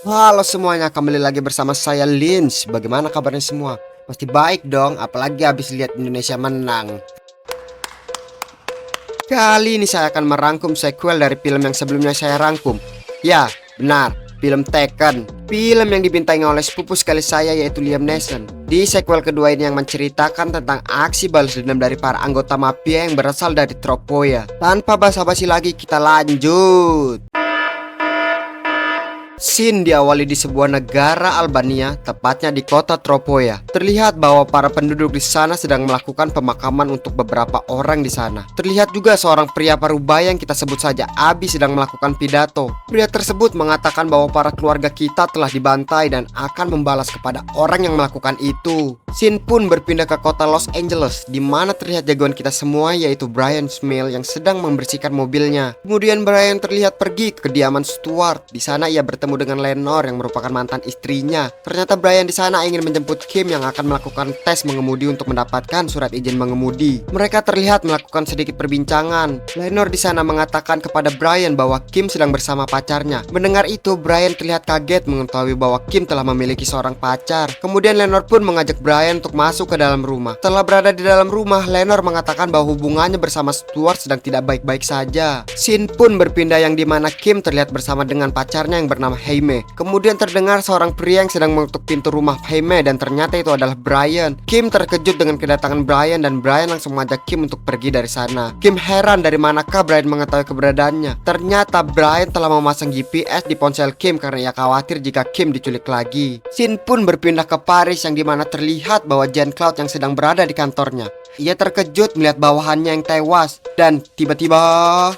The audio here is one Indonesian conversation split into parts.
Halo semuanya, kembali lagi bersama saya Lins. Bagaimana kabarnya semua? Pasti baik dong, apalagi habis lihat Indonesia menang. Kali ini saya akan merangkum sequel dari film yang sebelumnya saya rangkum. Ya, benar, film Taken. Film yang dibintangi oleh sepupu sekali saya yaitu Liam Neeson. Di sequel kedua ini yang menceritakan tentang aksi balas dendam dari para anggota mafia yang berasal dari Tropoia. Tanpa basa-basi lagi, kita lanjut. Scene diawali di sebuah negara Albania, tepatnya di kota Tropoia. Terlihat bahwa para penduduk di sana sedang melakukan pemakaman untuk beberapa orang di sana. Terlihat juga seorang pria parubaya yang kita sebut saja Abi sedang melakukan pidato. Pria tersebut mengatakan bahwa para keluarga kita telah dibantai dan akan membalas kepada orang yang melakukan itu. Scene pun berpindah ke kota Los Angeles, di mana terlihat jagoan kita semua yaitu Brian Smil yang sedang membersihkan mobilnya. Kemudian Brian terlihat pergi ke kediaman Stuart. Di sana ia bertemu dengan Lenore yang merupakan mantan istrinya. Ternyata Brian di sana ingin menjemput Kim yang akan melakukan tes mengemudi untuk mendapatkan surat izin mengemudi. Mereka terlihat melakukan sedikit perbincangan. Lenore di sana mengatakan kepada Brian bahwa Kim sedang bersama pacarnya. Mendengar itu, Brian terlihat kaget mengetahui bahwa Kim telah memiliki seorang pacar. Kemudian Lenore pun mengajak Brian untuk masuk ke dalam rumah. Setelah berada di dalam rumah, Lenore mengatakan bahwa hubungannya bersama Stuart sedang tidak baik-baik saja. Scene pun berpindah yang dimana Kim terlihat bersama dengan pacarnya yang bernama Jaime. Kemudian terdengar seorang pria yang sedang mengetuk pintu rumah Jaime dan ternyata itu adalah Brian. Kim terkejut dengan kedatangan Brian dan Brian langsung mengajak Kim untuk pergi dari sana. Kim heran dari manakah Brian mengetahui keberadaannya. Ternyata Brian telah memasang GPS di ponsel Kim karena ia khawatir jika Kim diculik lagi. Scene pun berpindah ke Paris yang dimana terlihat bahwa Jean Claude yang sedang berada di kantornya. Ia terkejut melihat bawahannya yang tewas dan tiba-tiba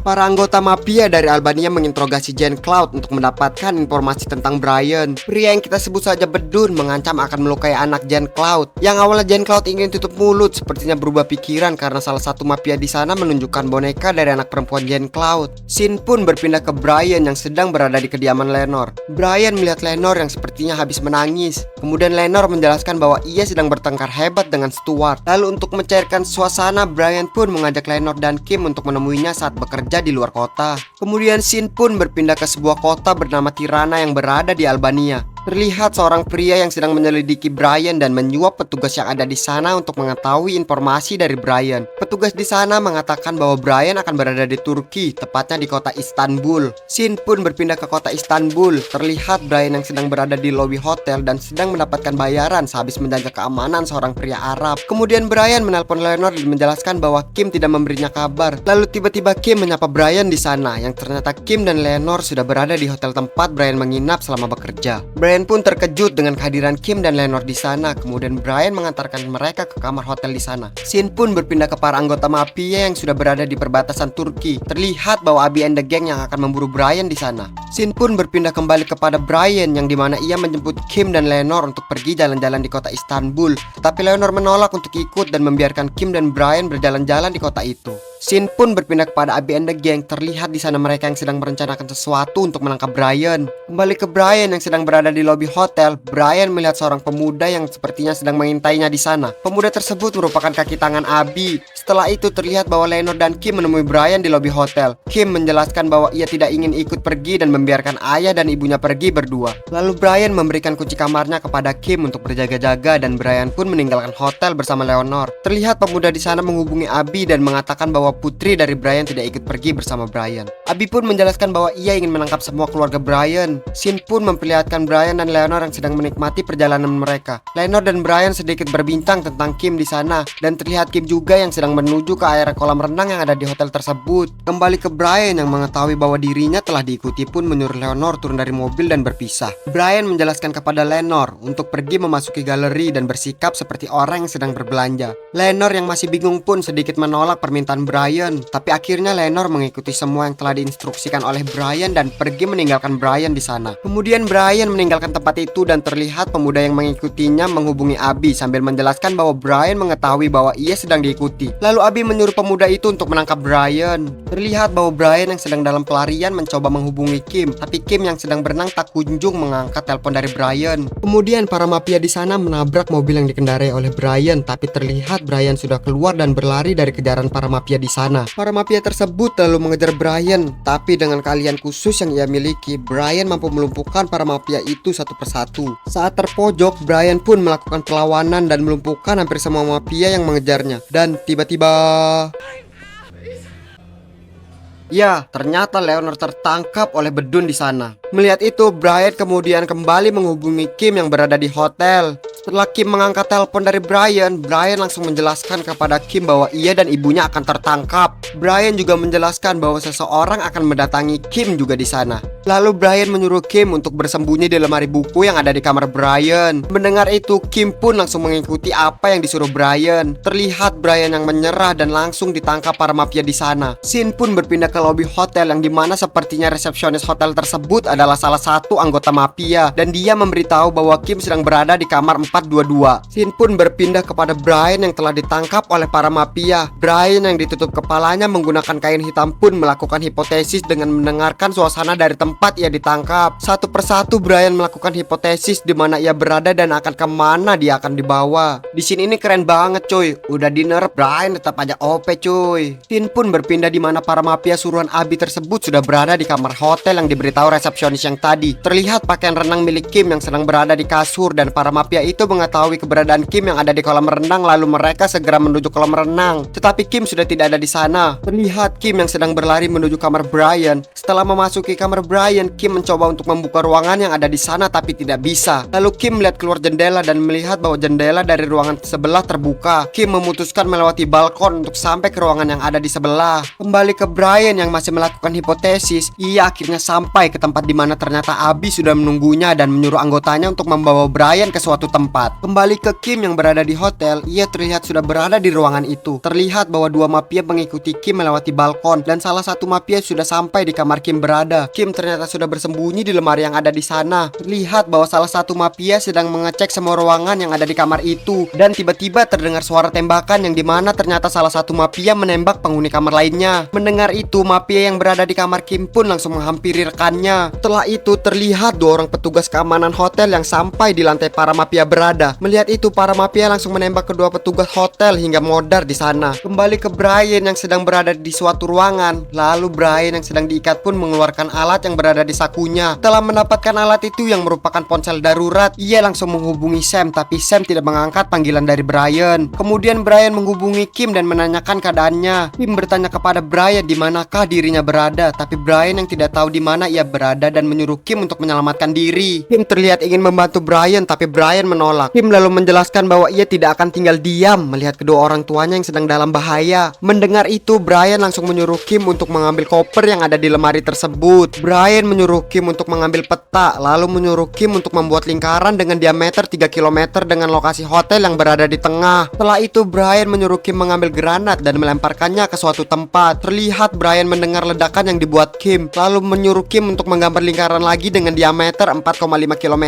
para anggota mafia dari Albania menginterogasi Jean Claude untuk mendapatkan informasi tentang Brian. Pria yang kita sebut saja Bedun mengancam akan melukai anak Jean Claude. Yang awalnya Jean Claude ingin tutup mulut, sepertinya berubah pikiran karena salah satu mafia di sana menunjukkan boneka dari anak perempuan Jean Claude. Scene pun berpindah ke Brian yang sedang berada di kediaman Lenore. Brian melihat Lenore yang sepertinya habis menangis. Kemudian Lenore menjelaskan bahwa ia sedang bertengkar hebat dengan Stuart. Lalu untuk mencairkan suasana, Brian pun mengajak Lenore dan Kim untuk menemuinya saat bekerja di luar kota. Kemudian scene pun berpindah ke sebuah kota bernama Tirana yang berada di Albania. Terlihat seorang pria yang sedang menyelidiki Brian dan menyuap petugas yang ada di sana untuk mengetahui informasi dari Brian. Petugas di sana mengatakan bahwa Brian akan berada di Turki, tepatnya di kota Istanbul. Scene pun berpindah ke kota Istanbul. Terlihat Brian yang sedang berada di lobi hotel dan sedang mendapatkan bayaran sehabis menjaga keamanan seorang pria Arab. Kemudian Brian menelpon Lenore dan menjelaskan bahwa Kim tidak memberinya kabar. Lalu tiba-tiba Kim menyapa Brian di sana, yang ternyata Kim dan Lenore sudah berada di hotel tempat Brian menginap selama bekerja. Brian pun terkejut dengan kehadiran Kim dan Lenore di sana. Kemudian Brian mengantarkan mereka ke kamar hotel di sana. Scene pun berpindah ke para anggota mafia yang sudah berada di perbatasan Turki. Terlihat bahwa Abi and the gang yang akan memburu Brian di sana. Scene pun berpindah kembali kepada Brian yang dimana ia menjemput Kim dan Lenore untuk pergi jalan-jalan di kota Istanbul. Tetapi Lenore menolak untuk ikut dan membiarkan Kim dan Brian berjalan-jalan di kota itu. Scene pun berpindah kepada Abi and the gang. Terlihat di sana mereka yang sedang merencanakan sesuatu untuk menangkap Brian. Kembali ke Brian yang sedang berada di lobi hotel. Brian melihat seorang pemuda yang sepertinya sedang mengintainya di sana. Pemuda tersebut merupakan kaki tangan Abi. Setelah itu terlihat bahwa Lenore dan Kim menemui Brian di lobi hotel. Kim menjelaskan bahwa ia tidak ingin ikut pergi dan membiarkan ayah dan ibunya pergi berdua. Lalu Brian memberikan kunci kamarnya kepada Kim untuk berjaga-jaga dan Brian pun meninggalkan hotel bersama Lenore. Terlihat pemuda di sana menghubungi Abi dan mengatakan bahwa putri dari Brian tidak ikut pergi bersama Brian. Abi pun menjelaskan bahwa ia ingin menangkap semua keluarga Brian. Scene pun memperlihatkan Brian dan Lenore yang sedang menikmati perjalanan mereka. Lenore dan Brian sedikit berbincang tentang Kim di sana dan terlihat Kim juga yang sedang menuju ke area kolam renang yang ada di hotel tersebut. Kembali ke Brian yang mengetahui bahwa dirinya telah diikuti pun menyuruh Lenore turun dari mobil dan berpisah. Brian menjelaskan kepada Lenore untuk pergi memasuki galeri dan bersikap seperti orang yang sedang berbelanja. Lenore yang masih bingung pun sedikit menolak permintaan Brian, tapi akhirnya Lenore mengikuti semua yang telah diinstruksikan oleh Brian dan pergi meninggalkan Brian di sana. Kemudian Brian meninggalkan tempat itu dan terlihat pemuda yang mengikutinya menghubungi Abi sambil menjelaskan bahwa Brian mengetahui bahwa ia sedang diikuti. Lalu Abi menyuruh pemuda itu untuk menangkap Brian. Terlihat bahwa Brian yang sedang dalam pelarian mencoba menghubungi Kim, tapi Kim yang sedang berenang tak kunjung mengangkat telepon dari Brian. Kemudian para mafia di sana menabrak mobil yang dikendarai oleh Brian, tapi terlihat Brian sudah keluar dan berlari dari kejaran para mafia di di sana. Para mafia tersebut lalu mengejar Brian, tapi dengan keahlian khusus yang ia miliki, Brian mampu melumpuhkan para mafia itu satu persatu. Saat terpojok, Brian pun melakukan perlawanan dan melumpuhkan hampir semua mafia yang mengejarnya. Dan tiba-tiba, ya, ternyata Leonard tertangkap oleh bedun di sana. Melihat itu, Brian kemudian kembali menghubungi Kim yang berada di hotel. Setelah Kim mengangkat telepon dari Brian, Brian langsung menjelaskan kepada Kim bahwa ia dan ibunya akan tertangkap. Brian juga menjelaskan bahwa seseorang akan mendatangi Kim juga di sana. Lalu Brian menyuruh Kim untuk bersembunyi di lemari buku yang ada di kamar Brian. Mendengar itu, Kim pun langsung mengikuti apa yang disuruh Brian. Terlihat Brian yang menyerah dan langsung ditangkap para mafia di sana. Scene pun berpindah ke lobi hotel yang dimana sepertinya resepsionis hotel tersebut adalah salah satu anggota mafia, dan dia memberitahu bahwa Kim sedang berada di kamar 422. Scene pun berpindah kepada Brian yang telah ditangkap oleh para mafia. Brian yang ditutup kepalanya menggunakan kain hitam pun melakukan hipotesis dengan mendengarkan suasana dari tempat ia ditangkap. Satu persatu Brian melakukan hipotesis di mana ia berada dan akan kemana dia akan dibawa. Di sini ini keren banget cuy. Udah dinner, Brian tetap aja OP cuy. Scene pun berpindah di mana para mafia suruhan Abi tersebut sudah berada di kamar hotel yang diberitahu resepsionis yang tadi. Terlihat pakaian renang milik Kim yang sedang berada di kasur, dan para mafia itu mengetahui keberadaan Kim yang ada di kolam renang, lalu mereka segera menuju kolam renang. Tetapi Kim sudah tidak ada di sana. Terlihat Kim yang sedang berlari menuju kamar Brian. Setelah memasuki kamar Brian, Kim mencoba untuk membuka ruangan yang ada di sana tapi tidak bisa. Lalu Kim melihat keluar jendela dan melihat bahwa jendela dari ruangan sebelah terbuka. Kim memutuskan melewati balkon untuk sampai ke ruangan yang ada di sebelah. Kembali ke Brian yang masih melakukan hipotesis, ia akhirnya sampai ke tempat di mana ternyata Abi sudah menunggunya dan menyuruh anggotanya untuk membawa Brian ke suatu tempat. Kembali ke Kim yang berada di hotel, ia terlihat sudah berada di ruangan itu. Terlihat bahwa dua mafia mengikuti Kim melewati balkon, dan salah satu mafia sudah sampai di kamar Kim berada. Kim ternyata sudah bersembunyi di lemari yang ada di sana. Terlihat bahwa salah satu mafia sedang mengecek semua ruangan yang ada di kamar itu, dan tiba-tiba terdengar suara tembakan yang dimana ternyata salah satu mafia menembak penghuni kamar lainnya. Mendengar itu, mafia yang berada di kamar Kim pun langsung menghampiri rekannya. Setelah itu terlihat dua orang petugas keamanan hotel yang sampai di lantai para mafia berada. Melihat itu, para mafia langsung menembak kedua petugas hotel hingga modar di sana. Kembali ke Brian yang sedang berada di suatu ruangan. Lalu Brian yang sedang diikat pun mengeluarkan alat yang berada di sakunya. Setelah mendapatkan alat itu yang merupakan ponsel darurat, ia langsung menghubungi Sam, tapi Sam tidak mengangkat panggilan dari Brian. Kemudian Brian menghubungi Kim dan menanyakan keadaannya. Kim bertanya kepada Brian di manakah dirinya berada, tapi Brian yang tidak tahu di mana ia berada dan menyuruh Kim untuk menyelamatkan diri. Kim terlihat ingin membantu Brian, tapi Brian menolak. Kim lalu menjelaskan bahwa ia tidak akan tinggal diam melihat kedua orang tuanya yang sedang dalam bahaya. Mendengar itu, Brian langsung menyuruh Kim untuk mengambil koper yang ada di lemari tersebut. Brian menyuruh Kim untuk mengambil peta, lalu menyuruh Kim untuk membuat lingkaran dengan diameter 3 km dengan lokasi hotel yang berada di tengah. Setelah itu, Brian menyuruh Kim mengambil granat dan melemparkannya ke suatu tempat. Terlihat Brian mendengar ledakan yang dibuat Kim, lalu menyuruh Kim untuk menggambar lingkaran lagi dengan diameter 4,5 km.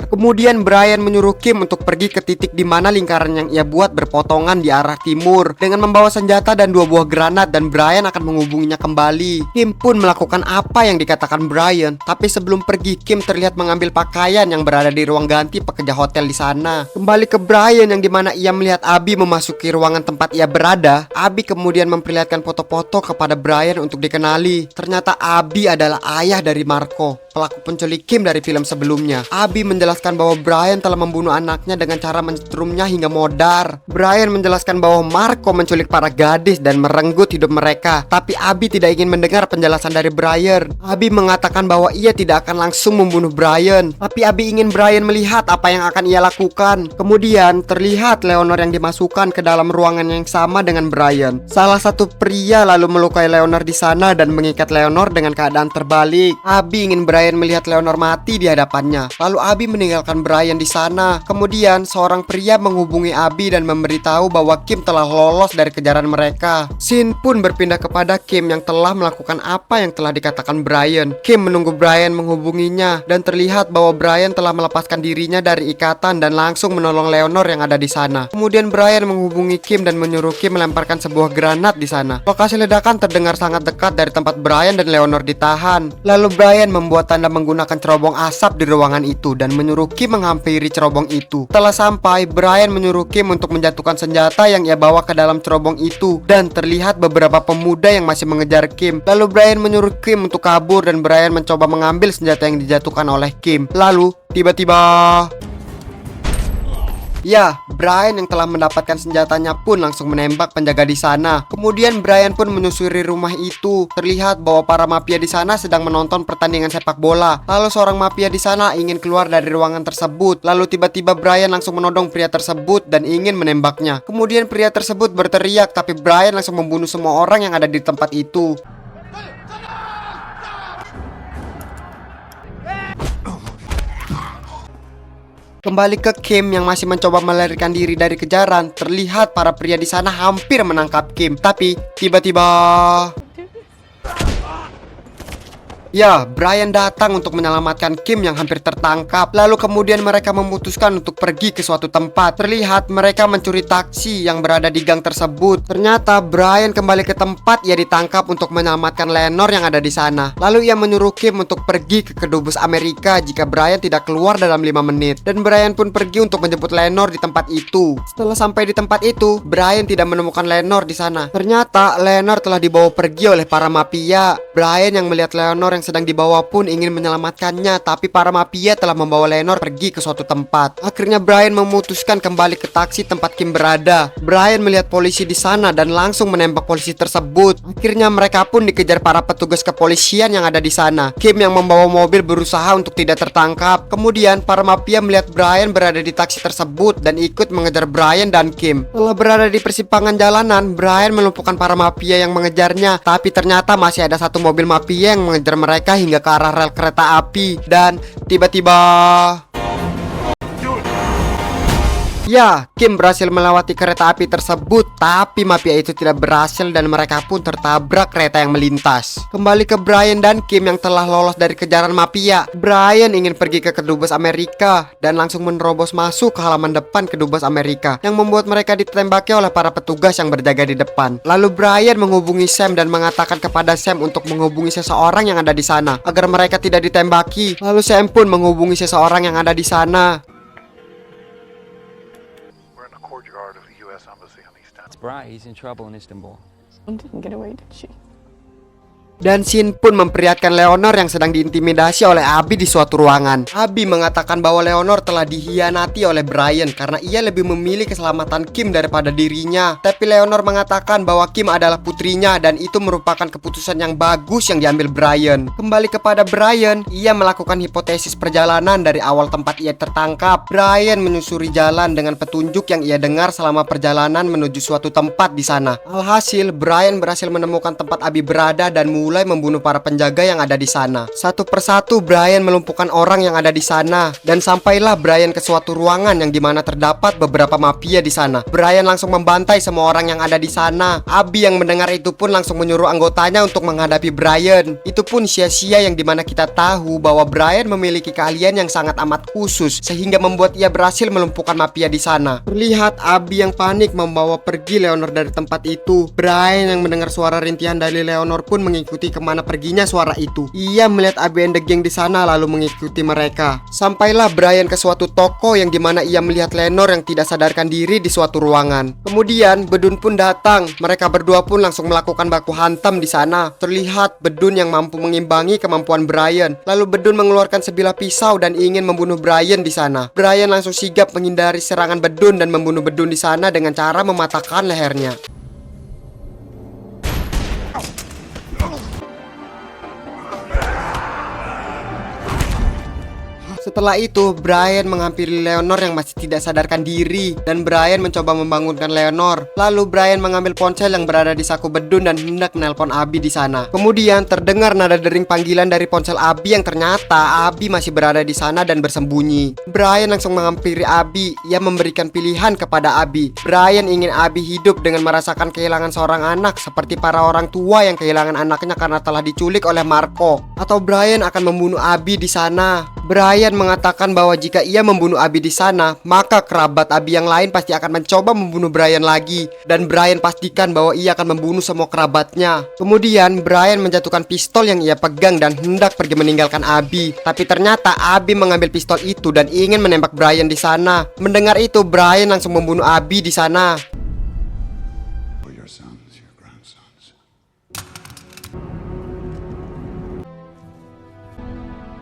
Kemudian Brian menyuruh Kim untuk pergi ke titik di mana lingkaran yang ia buat berpotongan di arah timur dengan membawa senjata dan 2 buah granat, dan Brian akan menghubunginya kembali. Kim pun melakukan apa yang dikatakan Brian, tapi sebelum pergi, Kim terlihat mengambil pakaian yang berada di ruang ganti pekerja hotel di sana. Kembali ke Brian yang dimana ia melihat Abi memasuki ruangan tempat ia berada. Abi kemudian memperlihatkan foto-foto kepada Brian untuk dikenali. Ternyata Abi adalah ayah dari Marco, pelaku penculik Kim dari film sebelumnya. Abi menjelaskan bahwa Brian telah membunuh anaknya dengan cara mencetrumnya hingga modar. Brian menjelaskan bahwa Marco menculik para gadis dan merenggut hidup mereka, tapi Abi tidak ingin mendengar penjelasan dari Brian. Abi mengatakan bahwa ia tidak akan langsung membunuh Brian, tapi Abi ingin Brian melihat apa yang akan ia lakukan. Kemudian terlihat Leonard yang dimasukkan ke dalam ruangan yang sama dengan Brian. Salah satu pria lalu melukai Leonard di sana dan mengikat Leonard dengan keadaan terbalik. Abi ingin Brian melihat Leonard mati di hadapannya. Lalu Abi meninggalkan Brian di sana. Kemudian seorang pria menghubungi Abi dan memberitahu bahwa Kim telah lolos dari kejaran mereka. Scene pun berpindah kepada Kim yang telah melakukan apa yang telah dikatakan Brian. Kim menunggu Brian menghubunginya dan terlihat bahwa Brian telah melepaskan dirinya dari ikatan dan langsung menolong Leonor yang ada di sana. Kemudian Brian menghubungi Kim dan menyuruh Kim melemparkan sebuah granat di sana. Lokasi ledakan terdengar sangat dekat dari tempat Brian dan Leonor ditahan. Lalu Brian membuat tanda menggunakan cerobong asap di ruangan itu dan menyuruh Kim menghampiri cerobong itu. Setelah sampai, Brian menyuruh Kim untuk menjatuhkan senjata yang ia bawa ke dalam cerobong itu dan terlihat beberapa pemuda yang masih mengejar Kim. Lalu Brian menyuruh Kim untuk kabur dan Brian mencoba mengambil senjata yang dijatuhkan oleh Kim. Lalu tiba-tiba ya, Brian yang telah mendapatkan senjatanya pun langsung menembak penjaga di sana. Kemudian Brian pun menyusuri rumah itu. Terlihat bahwa para mafia di sana sedang menonton pertandingan sepak bola. Lalu seorang mafia di sana ingin keluar dari ruangan tersebut. Lalu tiba-tiba Brian langsung menodong pria tersebut dan ingin menembaknya. Kemudian pria tersebut berteriak, tapi Brian langsung membunuh semua orang yang ada di tempat itu. Kembali ke Kim yang masih mencoba melarikan diri dari kejaran, terlihat para pria di sana hampir menangkap Kim. Tapi tiba-tiba ya, Brian datang untuk menyelamatkan Kim yang hampir tertangkap. Lalu kemudian mereka memutuskan untuk pergi ke suatu tempat. Terlihat mereka mencuri taksi yang berada di gang tersebut. Ternyata Brian kembali ke tempat ia ditangkap untuk menyelamatkan Leonor yang ada di sana. Lalu ia menyuruh Kim untuk pergi ke kedubes Amerika jika Brian tidak keluar dalam 5 menit. Dan Brian pun pergi untuk menjemput Leonor di tempat itu. Setelah sampai di tempat itu, Brian tidak menemukan Leonor di sana. Ternyata Leonor telah dibawa pergi oleh para mafia. Brian yang melihat Leonor yang sedang dibawa pun ingin menyelamatkannya, tapi para mafia telah membawa Leonor pergi ke suatu tempat. Akhirnya Brian memutuskan kembali ke taksi tempat Kim berada. Brian melihat polisi di sana dan langsung menembak polisi tersebut. Akhirnya mereka pun dikejar para petugas kepolisian yang ada di sana. Kim yang membawa mobil berusaha untuk tidak tertangkap. Kemudian para mafia melihat Brian berada di taksi tersebut dan ikut mengejar Brian dan Kim. Setelah berada di persimpangan jalanan, Brian melumpuhkan para mafia yang mengejarnya, tapi ternyata masih ada satu mobil mafia yang mengejar mereka hingga ke arah rel kereta api. Dan tiba-tiba ya, Kim berhasil melewati kereta api tersebut, tapi mafia itu tidak berhasil dan mereka pun tertabrak kereta yang melintas. Kembali ke Brian dan Kim yang telah lolos dari kejaran mafia. Brian ingin pergi ke kedubes Amerika dan langsung menerobos masuk ke halaman depan kedubes Amerika yang membuat mereka ditembaki oleh para petugas yang berjaga di depan. Lalu Brian menghubungi Sam dan mengatakan kepada Sam untuk menghubungi seseorang yang ada di sana agar mereka tidak ditembaki. Lalu Sam pun menghubungi seseorang yang ada di sana. Bri, he's in trouble in Istanbul. Didn't get away, did she? Dan Shin pun memperlihatkan Leonor yang sedang diintimidasi oleh Abi di suatu ruangan. Abi mengatakan bahwa Leonor telah dihianati oleh Brian karena ia lebih memilih keselamatan Kim daripada dirinya. Tapi Leonor mengatakan bahwa Kim adalah putrinya dan itu merupakan keputusan yang bagus yang diambil Brian. Kembali kepada Brian, ia melakukan hipotesis perjalanan dari awal tempat ia tertangkap. Brian menyusuri jalan dengan petunjuk yang ia dengar selama perjalanan menuju suatu tempat di sana. Alhasil, Brian berhasil menemukan tempat Abi berada dan mulai membunuh para penjaga yang ada di sana. Satu persatu Brian melumpuhkan orang yang ada di sana dan sampailah Brian ke suatu ruangan yang dimana terdapat beberapa mafia di sana. Brian langsung membantai semua orang yang ada di sana. Abi yang mendengar itu pun langsung menyuruh anggotanya untuk menghadapi Brian. Itu pun sia-sia yang dimana kita tahu bahwa Brian memiliki keahlian yang sangat amat khusus sehingga membuat ia berhasil melumpuhkan mafia di sana. Terlihat Abi yang panik membawa pergi Leonor dari tempat itu. Brian yang mendengar suara rintihan dari Leonor pun mengikuti kemana perginya suara itu. Ia melihat Abi and the Gang di sana lalu mengikuti mereka. Sampailah Brian ke suatu toko yang dimana ia melihat Leonor yang tidak sadarkan diri di suatu ruangan. Kemudian Bedun pun datang. Mereka berdua pun langsung melakukan baku hantam di sana. Terlihat Bedun yang mampu mengimbangi kemampuan Brian. Lalu Bedun mengeluarkan sebilah pisau dan ingin membunuh Brian di sana. Brian langsung sigap menghindari serangan Bedun dan membunuh Bedun di sana dengan cara mematahkan lehernya. Setelah itu, Brian menghampiri Leonor yang masih tidak sadarkan diri dan Brian mencoba membangunkan Leonor. Lalu Brian mengambil ponsel yang berada di saku bedun dan hendak menelpon Abi di sana. Kemudian terdengar nada dering panggilan dari ponsel Abi yang ternyata Abi masih berada di sana dan bersembunyi. Brian langsung menghampiri Abi. Ia memberikan pilihan kepada Abi. Brian ingin Abi hidup dengan merasakan kehilangan seorang anak seperti para orang tua yang kehilangan anaknya karena telah diculik oleh Marco, atau Brian akan membunuh Abi di sana. Brian mengatakan bahwa jika ia membunuh Abi di sana, maka kerabat Abi yang lain pasti akan mencoba membunuh Brian lagi, dan Brian pastikan bahwa ia akan membunuh semua kerabatnya. Kemudian Brian menjatuhkan pistol yang ia pegang dan hendak pergi meninggalkan Abi, tapi ternyata Abi mengambil pistol itu dan ingin menembak Brian di sana. Mendengar itu, Brian langsung membunuh Abi di sana. For your sons, your grandsons.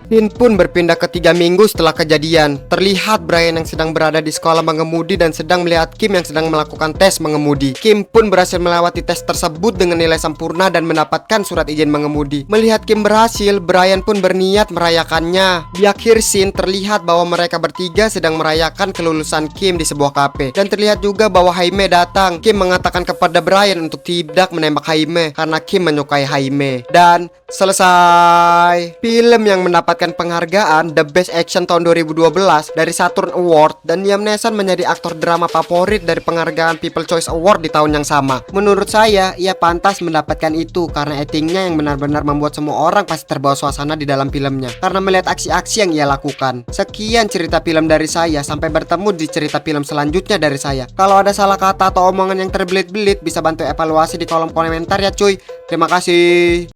Scene pun berpindah ke 3 minggu setelah kejadian. Terlihat Brian yang sedang berada di sekolah mengemudi dan sedang melihat Kim yang sedang melakukan tes mengemudi. Kim pun berhasil melewati tes tersebut dengan nilai sempurna dan mendapatkan surat izin mengemudi. Melihat Kim berhasil, Brian pun berniat merayakannya. Di akhir scene terlihat bahwa mereka bertiga sedang merayakan kelulusan Kim di sebuah kafe. Dan terlihat juga bahwa Jaime datang. Kim mengatakan kepada Brian untuk tidak menembak Jaime karena Kim menyukai Jaime. Dan selesai. Film yang mendapat penghargaan The Best Action tahun 2012 dari Saturn Award, dan Liam Neeson menjadi aktor drama favorit dari penghargaan People Choice Award di tahun yang sama. Menurut saya, ia pantas mendapatkan itu karena aktingnya yang benar-benar membuat semua orang pasti terbawa suasana di dalam filmnya karena melihat aksi-aksi yang ia lakukan. Sekian cerita film dari saya, sampai bertemu di cerita film selanjutnya dari saya. Kalau ada salah kata atau omongan yang terbelit-belit, bisa bantu evaluasi di kolom komentar ya cuy. Terima kasih.